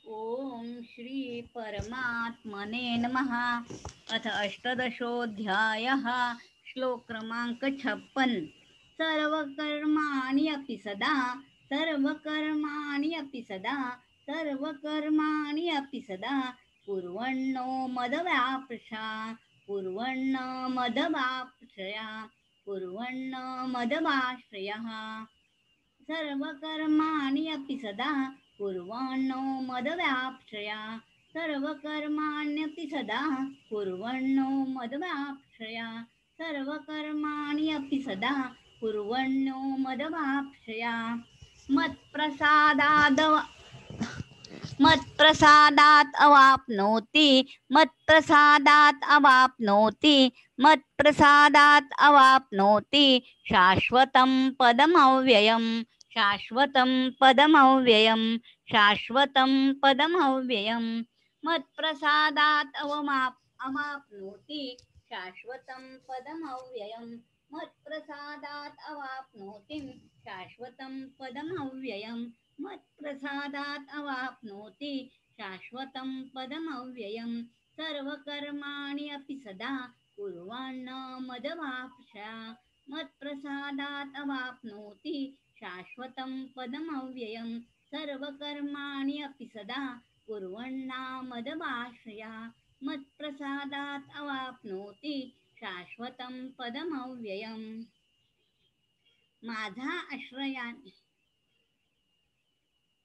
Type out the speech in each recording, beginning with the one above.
ओम श्री परमात्मने नमः। अथ अष्टादशोऽध्यायः। श्लोक क्रमांक 56। सर्वकर्माणि अपि सदा सर्वकर्माणि अपि सदा सर्वकर्माणि अपि सदा कुर्वन्नो मदवाप्स्या कुर्वन्न मदवाप्स्या कुर्वन्न मदवाश्रयः सर्वकर्माणि अपि सदा कुर्वन्नो मदव्याप्स्यया सर्वकर्माण्यपि सदा कुर्वन्नो मदव्याप्स्यया सर्वकर्माणि अपि सदा कुर्वन्नो मदवाप्स्यया मत्प्रसादाद मत्प्रसादात् अवाप्नोति मत्प्रसादात् अवाप्नोति मत्प्रसादात् अवाप्नोति शाश्वतं पदमव्ययम् शाश्वतं पदमव्ययम् शाश्वतं पदमव्ययम् मत्प्रसादात् अवाप्नोति शाश्वतं पदमव्ययम् मत्प्रसादात् अवाप्नोति शाश्वतं पदमव्ययम् मत्प्रसादात् अवाप्नोति शाश्वतं पदमव्ययम् सर्वकर्माणि अपि सदा कुर्वन्न मदवाप्स्या मत्प्रसादात् अवाप्नोति शाश्वतं पदमव्ययम् सर्वकर्माणि अपि सदा कुर्वन्ना मदवाश्रया मत्प्रसादात् अवाप्नोति शाश्वतं पदमव्ययम्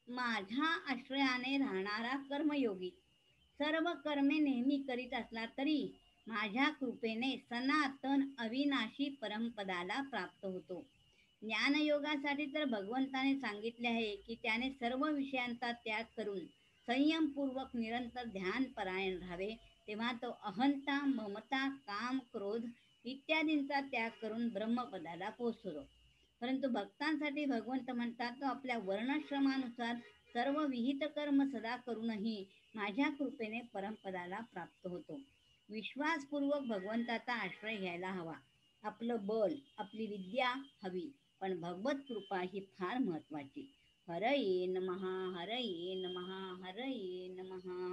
माझा आश्रयाने राहणारा कर्मयोगी सर्व कर्मे नेहमी करीत असला तरी माझ्या कृपेने सनातन अविनाशी परमपदाला प्राप्त होतो. ज्ञानयोगासाठी तर भगवंताने सांगितले आहे की त्याने सर्व विषयांचा त्याग करून संयमपूर्वक निरंतर ध्यान परायण राहावे. तेव्हा तो अहंता ममता काम क्रोध इत्यादींचा त्याग करून ब्रह्मपदाला पोहोचतो. परंतु भक्तांसाठी भगवंत म्हणतात तो आपल्या वर्णाश्रमानुसार सर्व विहित कर्म सदा करूनही माझ्या कृपेने परमपदाला प्राप्त होतो. विश्वासपूर्वक भगवंताचा आश्रय घ्यायला हवा. आपलं बल आपली विद्या हवी, पण भगवत कृपा ही फार महत्वाची. हरये नमः हरये नमः हरये नमः.